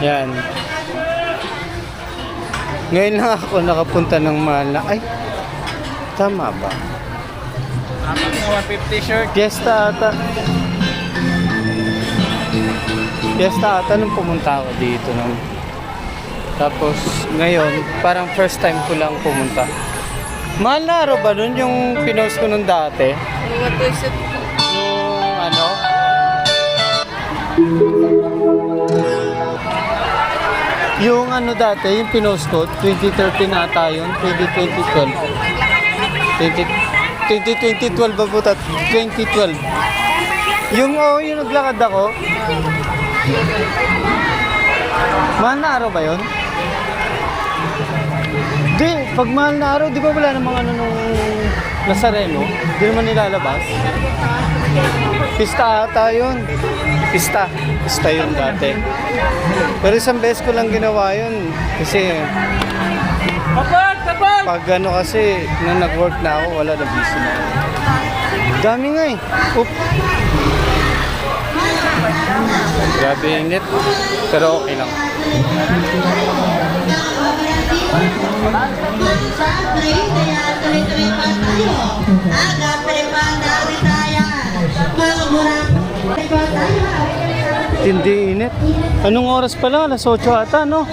Yan. Ngayon lang ako nakapunta ng mahal na... Ay, tama ba? Apat na 150 shirt. Fiesta ata. Fiesta ata nung pumunta ako dito. Tapos ngayon, parang first time ko lang pumunta. Mahal na araw ba nun yung pinost ko nung dati? Yung ano? Yung ano dati, yung pinost ko, 2013 na ata yun, 2012. 2012 ba po? 2012. Yung naglakad ako. Mahal na araw ba yun? Di, pag mahal na araw, di ba wala namang ano nung Nazareno? Di naman nilalabas. Pista ata yun. Pista yun dati. Pero isang beses ko lang ginawa yun. Kasi pag ano kasi, nung nag-work na ako, wala na busy na ako. Dami nga eh. Oop. Grabe init. Pero okay lang. Hindi init. Anong oras pala? Alas 8 ata, no?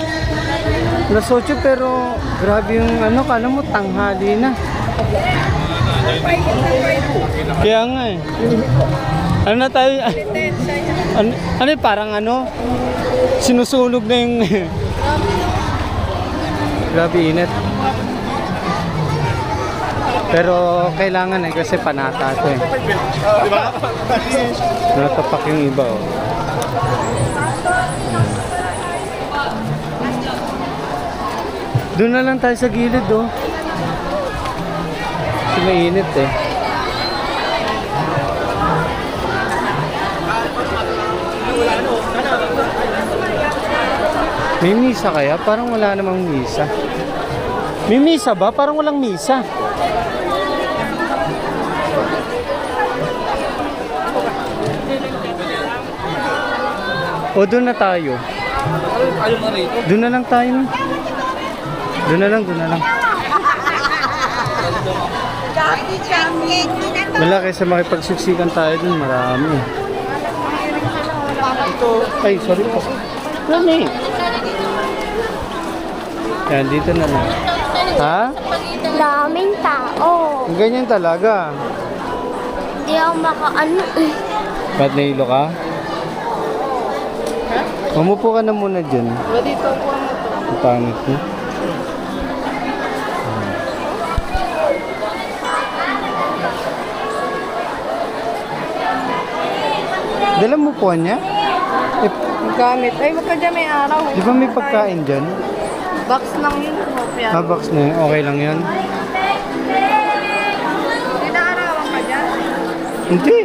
Alas 8 pero grabe yung ano, kala mo tanghali na. Kaya nga eh. Ano na tayo? Ano parang ano? Sinusunog na yung... Grabe init. Pero kailangan eh kasi panata ito eh. Natapak yung iba oh. Doon na lang tayo sa gilid oh. Kasi mainit eh. May misa kaya? Parang wala namang misa. May misa ba? Parang walang misa. O doon na tayo. Doon na lang tayo. Doon na lang. Wala kaysa makipagsiksikan tayo doon. Marami. Ay, sorry po. Dami. Yan, dito na lang. Ha? Daming tao. Ganyan talaga. Hindi ako makaano eh. Ba't nahilo ka? Umupo ka na muna dyan. Wala dito po ano to. Ang pangit mo. Dala mo po niya? Gamit. Ay, wag ka dyan, may araw. Di ba may pagkain dyan? Box lang yun. Hopya. Box na yun. Okay lang yun? Inaarawan ka dyan? Hindi.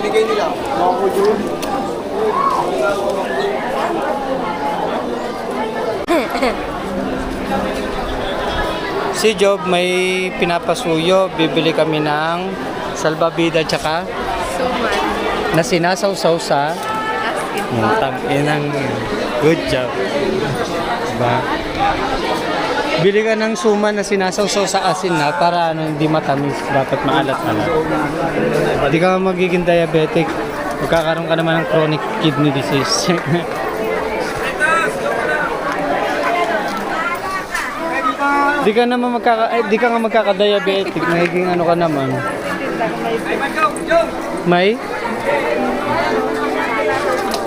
Binigay nila. Ako yun. Si Job may pinapasuyo. Bibili kami ng salbabida tsaka Suman. na sinasawsaw sa inang good job. Diba? Bili ka ng suman na sinasawsaw sa asin na para ano, hindi matamis. Dapat maalat-alat. Hindi ka magiging diabetic. Magkakaroon ka naman ng chronic kidney disease. Di ka naman di ka nga magkaka-diabetic. Nagiging ano ka naman. May?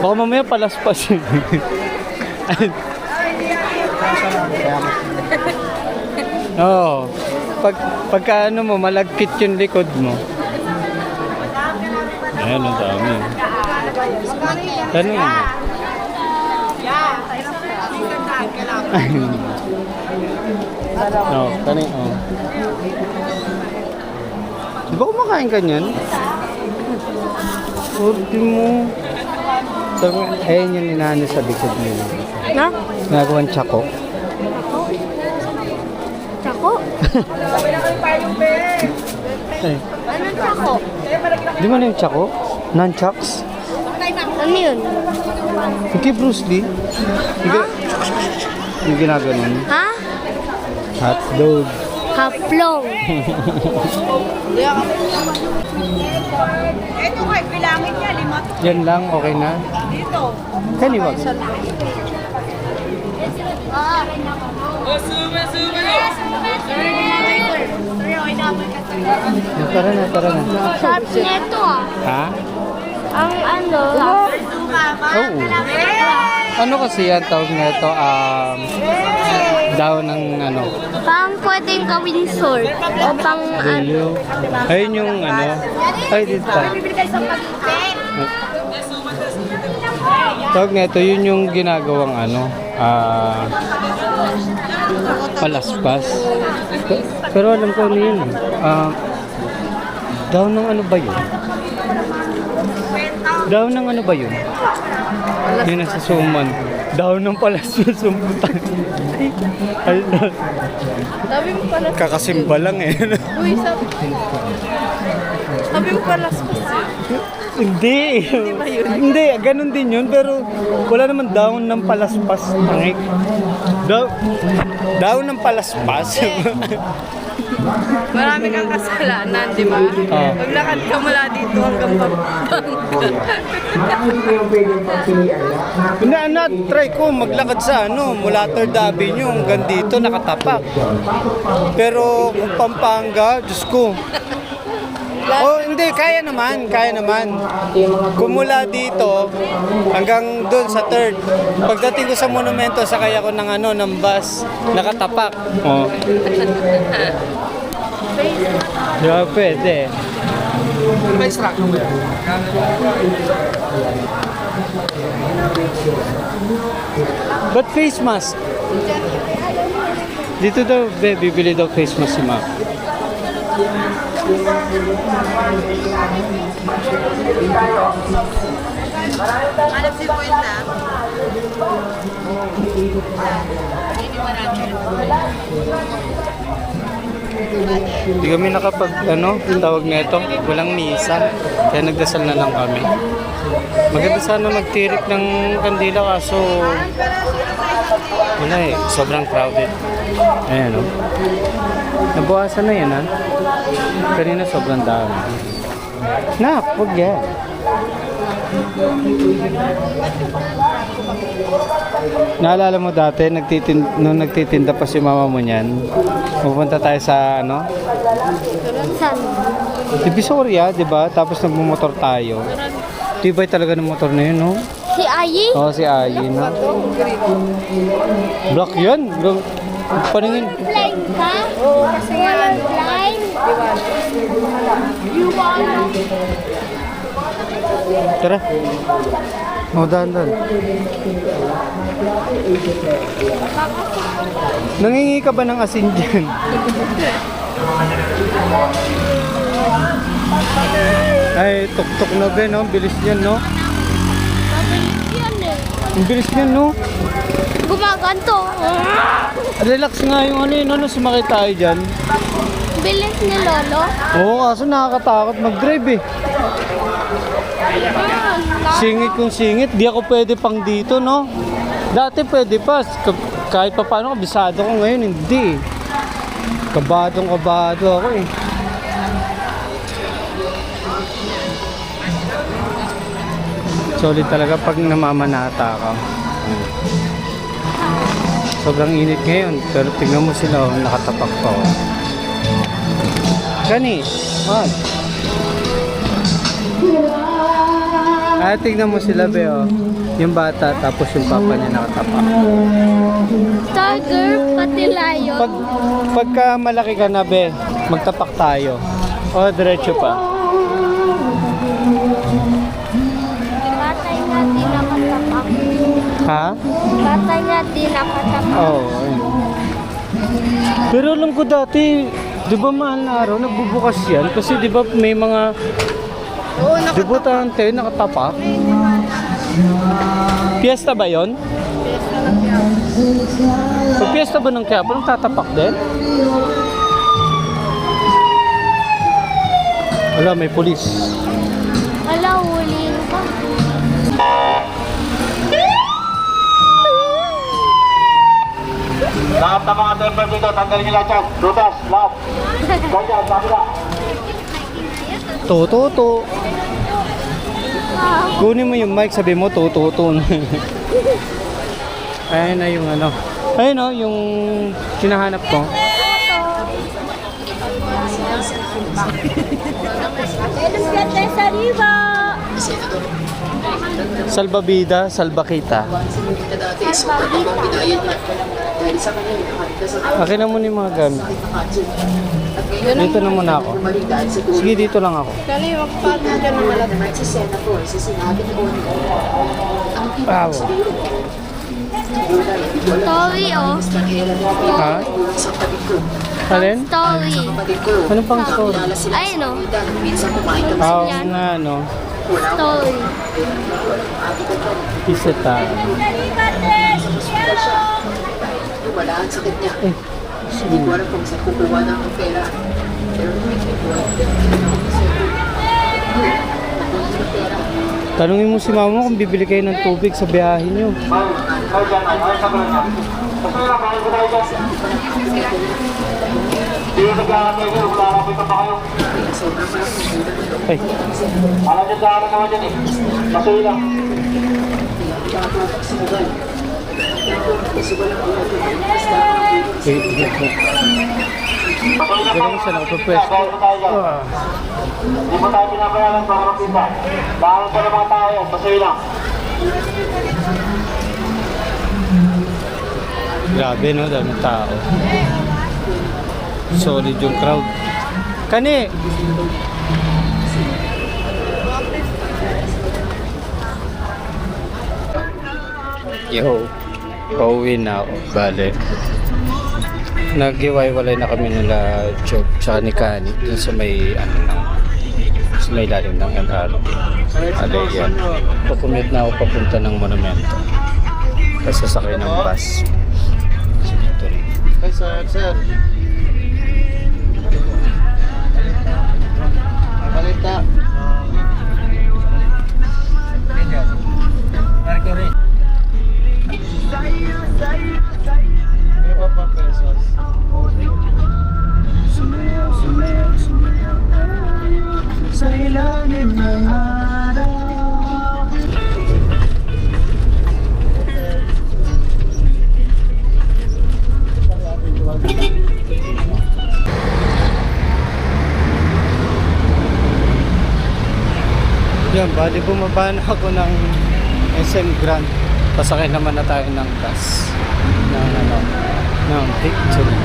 Baka mamaya palaspas yun. Oo. Pagka ano mo, malagkit yung likod mo. Ayan, ang dami. Tanong mo. Oo, tanong mo. Di ba kumakain ka niyan? Urti mo. Ayan yung ninano sa likod nila. Na? Nagawang tsako. Tsako? Ay, Anong tsako? di mo na yung tsako? Nunchucks? Ano yun? Yung kay Bruce Lee. Yung ginaganon. Ha? Hotdog. Haplong. Ito kayo, bilangin niya, 5. Yan lang, okay na. Dito. Kaniwag. Tara na, tara na. Sarap nito ah. Ha? Ang ano, Oo. Ano kasi yan tawag na ito? Daw ng ano? pang pwedeng gawin sword. O pang ano. Gulyo. Ayun yung ano? Ay, dito tayo. Tawag na ito, yun yung ginagawang ano? Palaspas. Pero alam ko ano yun. Daw ng ano ba yun? Daw ng ano ba yun? Yun nasa suman. Daw ng palaspas. Sabi mo pala. Kakasimba lang eh. Uy, sabi mo pala. Hindi. Hindi, ganun din yun. Pero wala naman down ng palaspas. Tangik. Down ng palaspas. Marami kang kasalanan, di ba? Oo. Maglakad ka mula dito hanggang Hindi, try ko maglakad sa ano, mula 3rd Avenue hanggang dito, nakatapak. Pero kung Pampanga, Diyos ko. Oh, hindi, kaya naman. Kung mula dito hanggang doon sa 3rd. Pagdating ko sa monumento, sakay ako ng ano, ng bus, nakatapak. Oh. Di ba pwede? But face mask? Dito daw, bibili daw face mask si Ma. Hanap si Puenta. Hindi kami nakapag, ano, tawag na ito, walang misa. Kaya nagdasal na lang kami. Maganda sana magtirik ng kandila kaso wala eh, sobrang crowded. Ayan o. Nabawasan na yan ha. Kanina sobrang dami. Huwag yan. Naalala mo dati, nung nagtitinda pa si mama mo niyan, pupunta tayo sa ano? San? Divisoria, di ba? Tapos nagmumotor tayo. Tibay talaga ng motor na yun, no? Si Ayi? Oo, si Ayi, no? Black yan. Paningin. Blind ka? Oo, kasi nga blind. You wanna? Tara. Dahan. Nangingi ka ba ng asin dyan? Ay, tuk-tuk na ba, no? Bilis niyan, no? Mabilis yan eh. Ang bilis niyan, no? Gumaganto. Relax nga yung ano yun, ano? Sumakit tayo dyan. Bilis ni Lolo. Oo, kaso nakakatakot mag-drive eh. Singit kung singit, di ako pwede pang dito, no? Dati pwede pa, kahit pa paano, kabisado ko ngayon, hindi. Kabado ako eh. Solid talaga pag namamanata ka. Sobrang init ngayon. Pero tignan mo sila, oh, nakatapak pa. Oh. Gani, mag. Tignan mo sila, be, oh. Yung bata, tapos yung papa niya nakatapak. Tiger, pati lion. Pagka malaki ka na, be, magtapak tayo. O, diretso pa. Batay nga di nakatapak. Ha? Batay nga di nakatapak. Oo, ayun. Pero alam ko dati, di ba mahal na araw, nagbubukas yan? Kasi di ba may mga Oo, debutante nakatapak? Fiesta ba yon? Pag fiesta ba ng Quiapo, tatapak din? Wala, may pulis. Wala, huliin ka. Lahat ng mga member dito, tanggalin nyo lahat yan. Lutas, lahat. Ganyan, sabi na. To. Kunin mo yung mic, sabi mo to. Ayun na yung ano. Ayun o, yung hinahanap ko. Elos ka tayo sa riba. Salbabida, salbakita. Akin na muna yung mga gamit. Dito na muna ako. Sige, dito lang ako. Kali, magpaano ka ng malat. Wow. Story, oh. Ha? Alin? Story. Ano pang story? Ayun, oh. Nga, no? Story. Isita. Wala ang sakit niya. Hindi ko alam kung saan kukuha ng pera. Pero Tanungin mo si mama mo kung bibili kayo ng tubig sa biyahe nyo. Ay, dyan, ay, sa gulo niya. Basta yun, kain ko tayo dyan. Hindi yung naglalakay nyo, lalapit pa kayo. Ay, Alam nyo daan naman dyan eh. Masuyo lang. wait mo. Masuyo lang. Ganun siya nakapapwesto. Kain ko tayo dyan. Ah, Hindi mo tayo pinabayaran para makita. Daan pa ng mga tao, masuyo lang. grabe, no? Daming tao. Solid yung crowd. Kani! Yo, pauwi na ako. Bale, nag-iwalay na kami nila Job tsaka ni Kani dun sa may ano lang, sa may lalim ng LRT. Ale yan. Pakumit na ako papunta ng monumento. Kasi sasakay ng bus. Kasi dito rin. Ay, sir. Balita. Sa ilalim ng araw. Yan, bali bumaba na ako ng SM Grand. Pasakay naman na tayo ng bus. Ng Victory.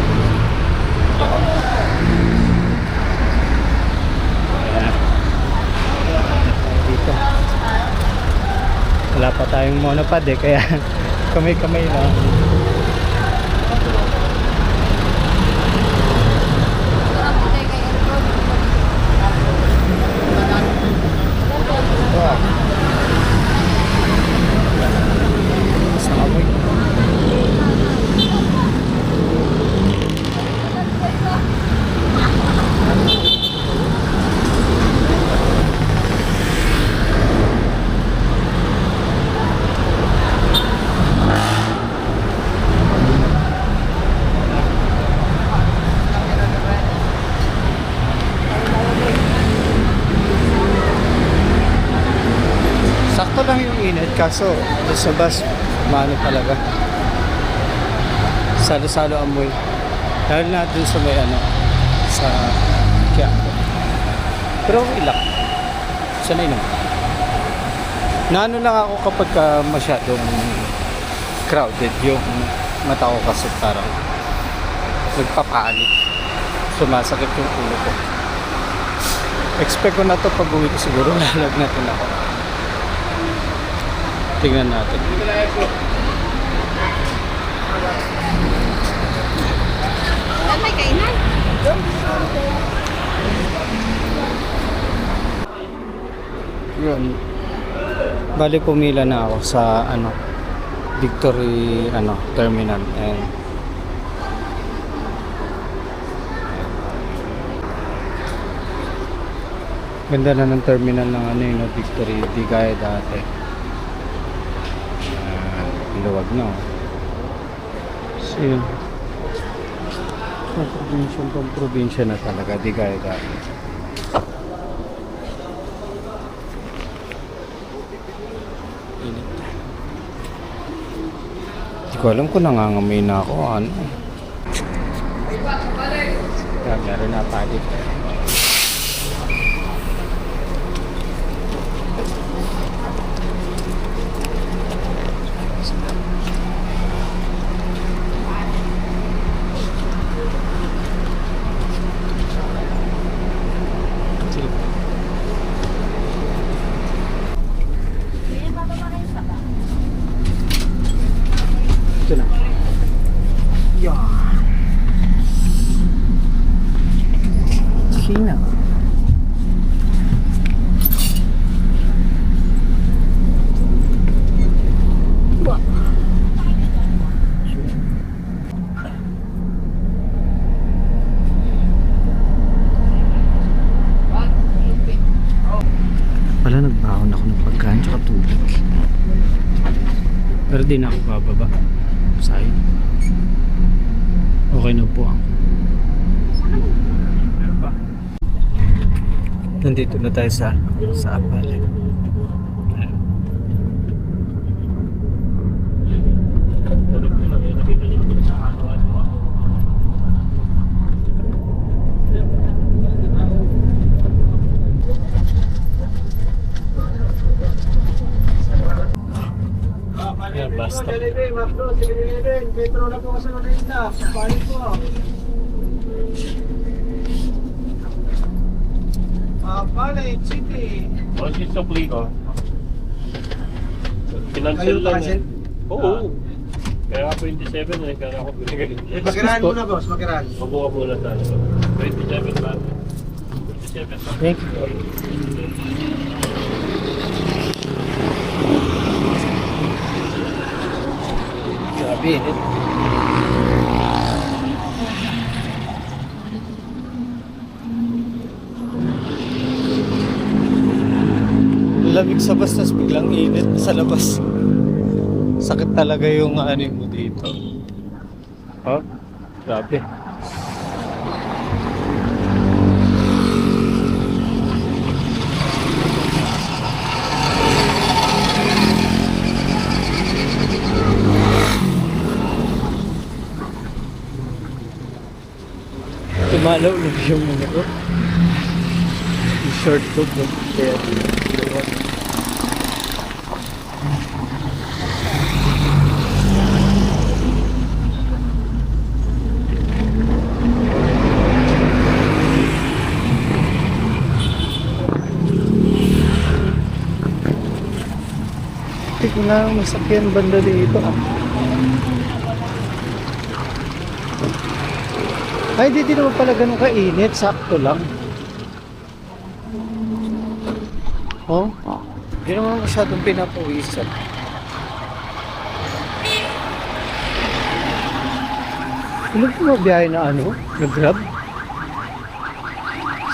Ayan. Dito. Wala pa tayong monopod eh, kaya kamay-kamay lang. Sakto lang yung init, kaso doon sa bus, maano talaga. Salo-salo amoy. Lalo na dun sa may ano, sa Quiapo. Pero okay lang. Sanay naman. Naano lang ako kapag masyadong crowded yung mata ko kasi parang nagpapanik. Sumasakit yung ulo ko. Expect ko na to pag uwi ko siguro lalagnatin ako. Tingnan natin. Saan may kainan? Yun. Bali pumila na ako sa ano Victory Terminal and ganda na ng terminal ng Victory, di gaya dati. Luwag na. So yun. Pang probinsya na talaga, di gaya dati. Hindi ko alam kung nangangamoy na ako. Ano? Meron na palit. Ito na. Yan. China. Pala nagbaon ako ng pagkain tsaka tubig. Pero di na ako bababa. Sayang. Okay na po ako. Nandito na tayo sa Apale. Yeah, basta. Petro na po kasi na. Paano po? Palay City. O, si Soplico. Financial lang eh. Oo. Kaya 27 eh, kaya ako binigay. Magkirahan muna boss, magkirahan. Mabuha muna tayo. 27 ba? 27 ba? Thank you. Grabe. Lamig sa bus, tas biglang init sa labas. Sakit talaga yung ano mo dito. Oh, grabe. Tumalaw na yung mga ko. Yung short ko po. Kaya hindi ko na masakyan banda dito ah. Ay, hindi naman pala ganun kainit. Sakto lang. Oh, hindi naman masyadong pinapawisan. Ilan po mabiyahe na ano? Nag-grab?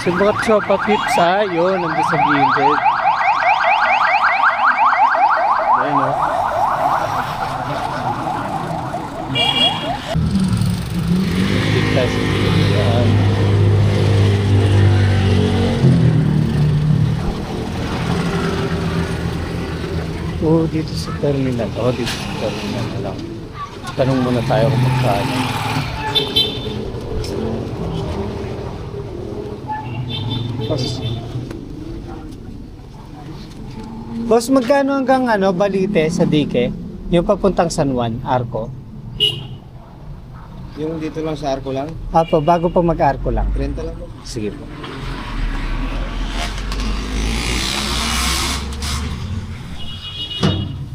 Sa mga tropa pips yun, nandun sa gilid. Ayun o. Yan. Oh, dito sa terminal. Oh, dito sa terminal na lang. tanong muna tayo kung magkano. Boss, magkano hanggang Balite sa Dike? Yung papuntang San Juan, Arco? Yung dito lang sa Arco lang, Apo, bago pa mag-Arco lang. 30 lang po. Sige po.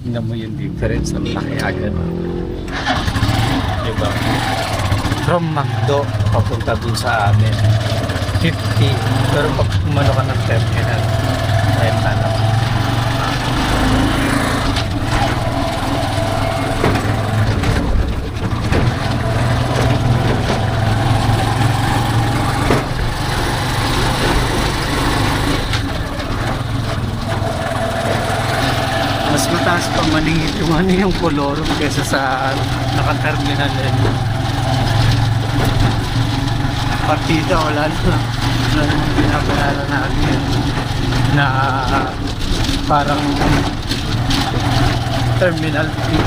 Tingnan mo yung difference, ang laki agad. Diba? From Macdo, papunta dun sa amin. 50. Pero pag umano ka ng terminal, 30 lang. Mas mataas pa maningit yung kolor kaysa sa naka-terminal din. Partida, wala na binabayaran natin na parang terminal fee.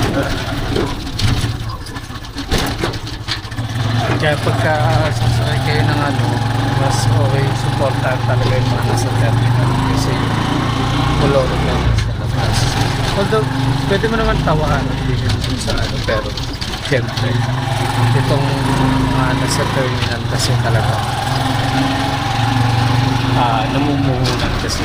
Kaya pagka sasakay kayo ng mas okay, supportan talaga yung mga nasa terminal kasi kolor na nasa labas. Although, pwede mo naman tawahan dito sa pero siyempre, itong mga nasa terminal kasi talaga namumuhunan kasi.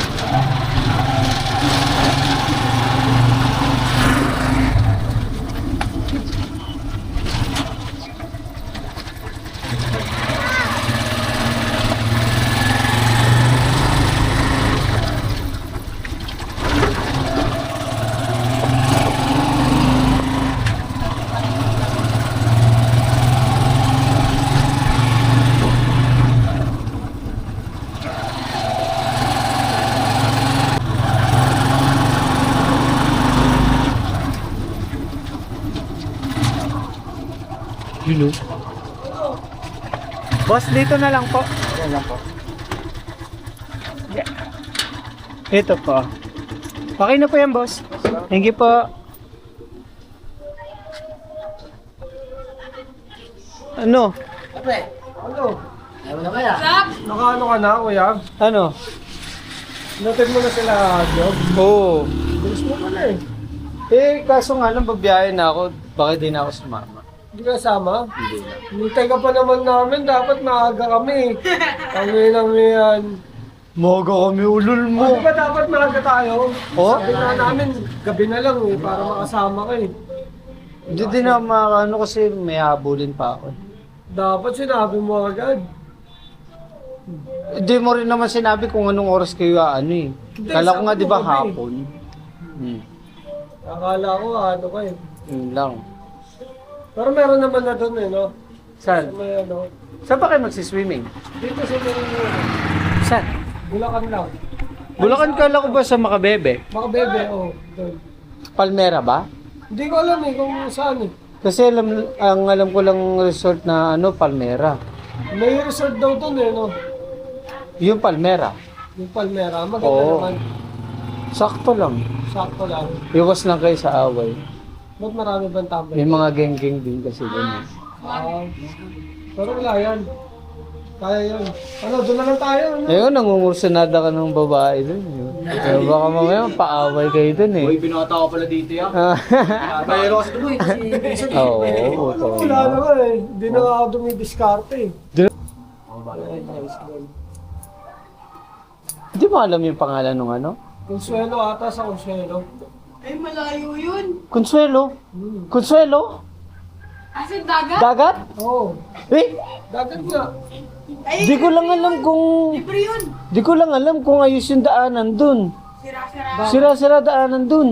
Hello. Boss, dito na lang po. Yan lang po. Yeah. Ito po. Okay na po yan, boss. Thank you po. Ano? Nakaano ka na, kuya? Ano? Natin mo na sila, job. Oo. Bilis mo pala eh. Kaso nga lang, babiyahe na ako. Bakit di na ako sumama? Hindi ka sama? Hintay ka pa naman namin, dapat maaga kami. Kami lang yan. Moga kami, ulul mo. Di ba dapat maaga tayo? Oh? Sabi na namin, gabi na lang eh, para makasama ka eh. Hindi din na makakano kasi may habulin pa ako. Dapat sinabi mo agad. Hindi mo rin naman sinabi kung anong oras kayo eh. Hindi, Kala ko nga sabi di ba mo gabi. hapon? Akala ko ano ka eh. Yun lang. Pero meron naman na doon eh, no? Saan? May ano, Saan pa kayo magsiswimming? dito sa Saan? Bulacan lang. Bulacan, kala ko ba sa Makabebe? Mga bebe, oh, doon. Palmera ba? Hindi ko alam eh kung saan eh. Kasi alam ko lang resort na Palmera. May resort daw doon eh, no? Yung Palmera. Yung Palmera, maganda Oo. naman. Sakto lang. Sakto lang. Iwas lang kayo sa away. Ba't marami bang tambay? May mga geng-geng din kasi doon. Pero wala yan. Kaya yun. Ano, doon na lang tayo. Ano? Ayun, nangungursunada ka ng babae doon. Kaya baka mamaya paaway kayo doon eh. Uy, binata ko pala dito yan. Mayroon kasi doon Oo, Ano, wala naman eh. Hindi na nga ako dumidiskarte eh. Hindi mo alam yung pangalan ng Consuelo ata sa Consuelo. Consuelo? Consuelo? Asin dagat? Dagat? Oo. Eh, Dagat nga. di ko lang alam kung... Libre yun. Di ko lang alam kung ayos yung daanan dun. Sira-sira. Sira-sira daanan dun.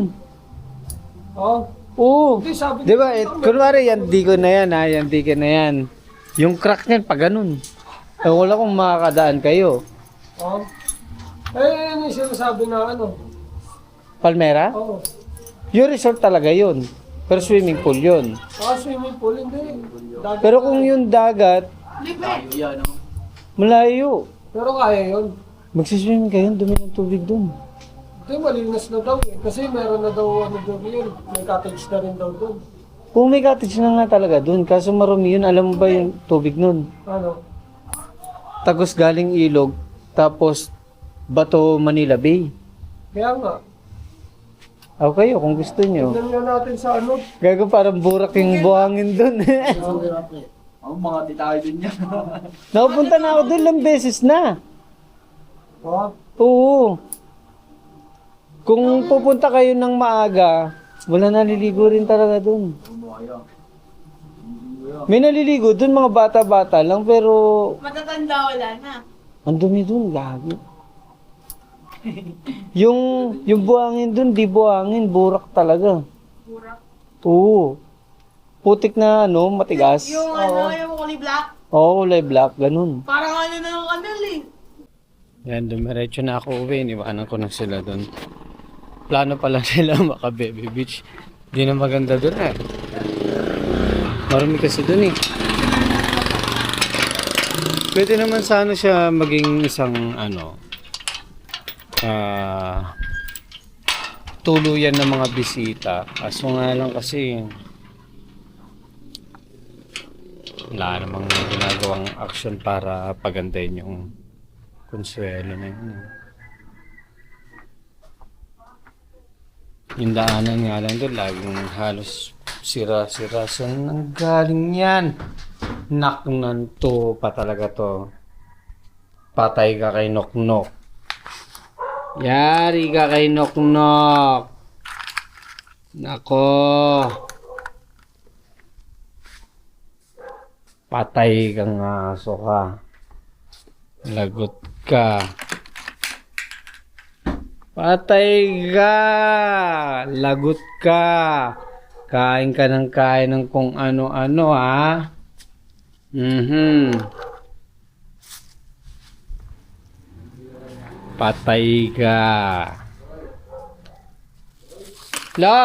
Oo. Oo. Hindi, sabi Di ba, kunwari yan, di ko na yan yan di ko na yan. Yung crack niyan, pa ganun. Wala kung makakadaan kayo. Oo. Eh, ano yung sinasabi na ano? Palmera? Oo. Yung resort talaga yun. Pero swimming pool yun. Swimming pool, hindi. Dagat Pero na kung eh. yung dagat, Libre. malayo. Pero kaya yun. Magsiswimming kayo, dumi ng tubig dun. Hindi, malinis na daw eh. Kasi meron na daw ano doon yun. May cottage na rin daw doon. Kung may cottage na nga talaga dun, kaso marumi yun, alam mo ba yung tubig nun? Ano? Tagos galing ilog, tapos Bato Manila Bay. Kaya nga. Okay, kung gusto nyo. Tignan nga natin sa ano. Gago parang burak yung buhangin dun. Ang mga detalye din niya. Nakapunta na ako dun lang beses na. Ha? Oo. Kung pupunta kayo ng maaga, wala naliligo rin talaga dun. May naliligo dun, mga bata-bata lang, pero Matatanda wala na. ang dumi dun, lagi. yung buhangin dun, di buhangin, burak talaga. Burak. Oo. Putik na ano, matigas. Yung ano, yung kulay black. Oo, kulay black, ganun. Parang ano na yung kanal eh. Yan, dumiretso na ako uwi. Iniwanan ko na sila doon. Plano pala nila maka-Baby Beach. Di na maganda doon eh. Marami kasi doon eh. Pwede naman sana siya maging isang ano, tuluyan ng mga bisita. Kaso nga lang kasi wala namang ginagawang action para pagandahin yung Consuelo na yun. Yung daanan nga lang doon, laging halos sira-sira. Saan ang galing yan? Naknan to pa talaga to. Patay ka kay Noknok. Yari ka kay Noknok. Nako. Patay kang aso ka. Lagot ka. Patay ka. Lagot ka. Kain ka ng kain ng kung ano-ano ha. Patay ka. Lo!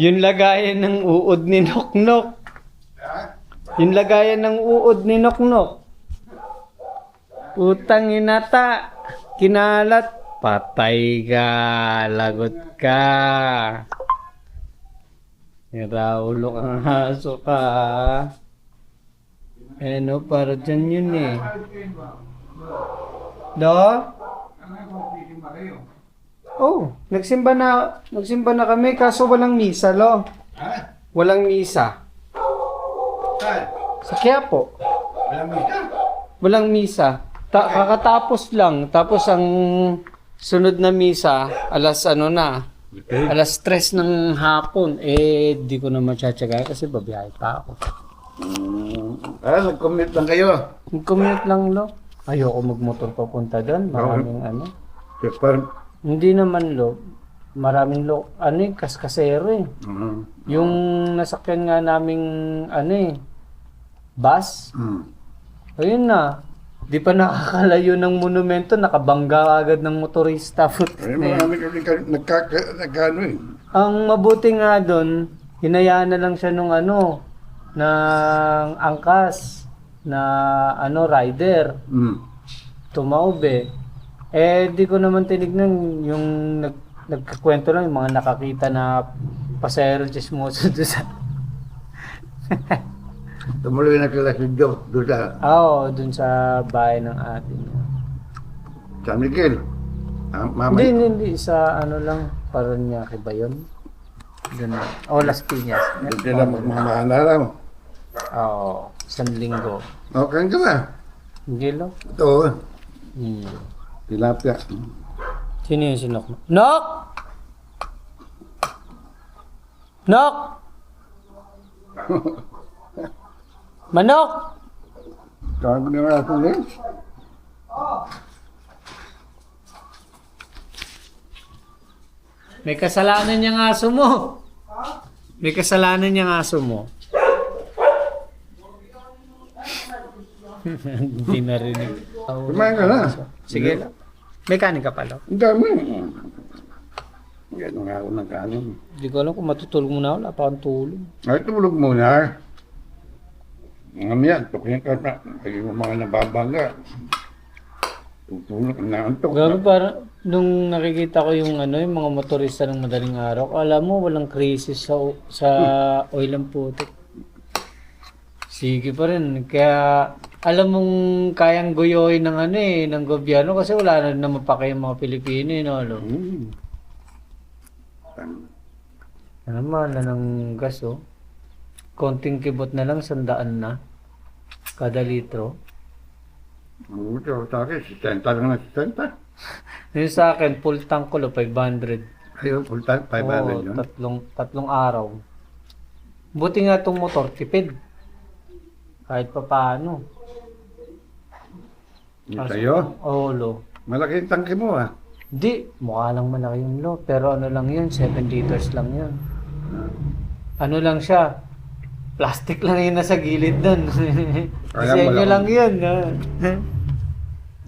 Yung lagayan ng uod ni Noknok. Yung lagayan ng uod ni Noknok. Utang inata. Kinalat. Patay ka. Lagot ka. Iraulo kang aso ka. Ano, para dyan yun eh. Do? Oh, nagsimba na kami kaso walang misa, lo. Walang misa. Sa Quiapo. Walang misa. Kakatapos lang. Tapos ang sunod na misa, alas 3 ng hapon. Eh, di ko na matsatsaga kasi babiyahe pa ako. Nag-commute lang kayo. Mag-commute lang, lo. Ayoko magmotor papunta doon. Maraming ano. Parang, Hindi naman, lo. Maraming kaskasero eh. Yung nasakyan nga naming bus. Ayun na. Di pa nakakalayo ng monumento, nakabangga agad ng motorista. marami kami nagkano eh. Ang mabuti nga doon, hinayaan na lang siya nung ng angkas na rider. Tumaob. Eh, di ko naman tinignan yung nagkakwento lang, yung mga nakakita na pasahero chismoso doon sa... Tumuloy na kila si Joe doon sa Oo, doon sa bahay ng atin. San Miguel. Mama. Hindi. Sa lang, Paranaque ba yun? Doon na. Las Piñas. Doon sila magmamahanara mo. Oo, isang linggo. Okay ka ba? Hindi lo. Ito. Hmm. Tilapia. Sino yung sinok mo? Nok! Nok! Manok! Tawag mo naman ako din. May kasalanan niyang aso mo. May kasalanan niyang aso mo. Hindi narinig. Kumain ka na. Sige lang. May kanin ka pala. Ang dami. Gano'n nga ako ng kanin. Hindi ko alam kung matutulog mo na. Wala pa akong tulog. Ay, tulog muna. Mga miyan, tukin ka na. Lagi mo mga nababangga. Tutulog na antok. Gabi para nung nakikita ko yung ano, yung mga motorista ng madaling araw, alam mo walang krisis sa oil and putik. Sige pa rin. Kaya alam mong kayang guyoy ng ano eh, ng gobyerno kasi wala na naman pa kayong mga Pilipino eh, no? Lo? Ano mahal na ng gas oh. Konting kibot na lang, 100 na. Kada litro. Ang ito, sa akin, 60 lang na 60. Yung sa akin, full tank ko lo, 500. Ayun, full time, 500 Oo, yun. tatlong araw. Buti nga itong motor, tipid. Kahit pa paano. Yung sa'yo, Oo, lo. malaki yung tangke mo ah. Di, mukha lang malaki yung lo. Pero ano lang yun, 7 liters lang yun. Ano lang siya, plastic lang yun nasa gilid nun. Kaya Disenyo malaki. lang yun.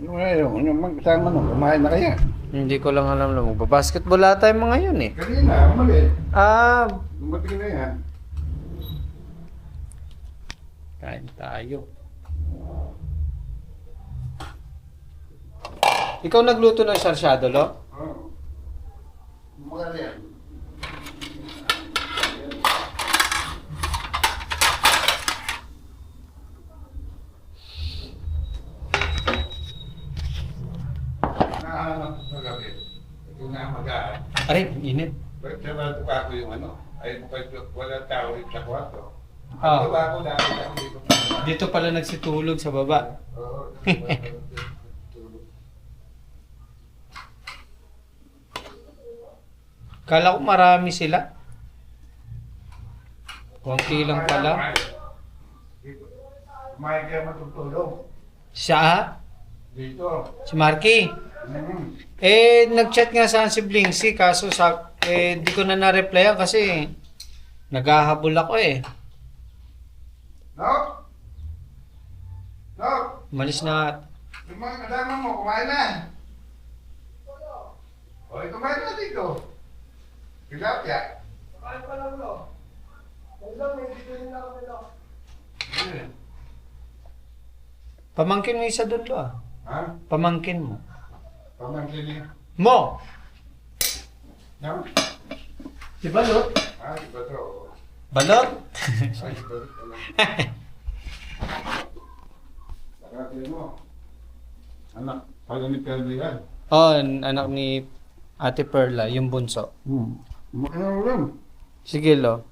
Ano yung magkasama nung kumain na kaya? Hindi ko lang alam lang. Magbabasketball ata yung mga yun eh. Kanina, mali. Ah, Dumating na yan. kain tayo. Ikaw nagluto ng sarsyado, lo? Oo. Maganda yan. Nahanap ko sa gabi. Ito na mag-aan. Aray, init. Pwede ba ito ako yung ano? Ay, wala tao rin sa kwarto. Ah. Diba ako dati ako dito? Dito pala nagsitulog sa baba. Oo. Kala ko marami sila. Konti lang pala. Kumain kayo matutulog. Siya? Dito. Si Marky? Eh, nag-chat nga sa si Blinksy, kaso di ko na na-replyan kasi naghahabol ako eh. No? No? Malis na. Yung mga kasama mo, kumain na. O, kumain na dito. Tilapia. Kain pa lang, lo. Huwag lang, may dito rin ako nila. Pamangkin mo isa doon, lo ah. Ha? Pamangkin mo. Pamangkin Mo! No? Si Balot? Ah, iba to. Balot? Ay, iba to. Sakatin mo. Anak, pala ni Pelby yan. Oh, anak ni Ate Perla, yung bunso. Makinang ulam. Sige, lo.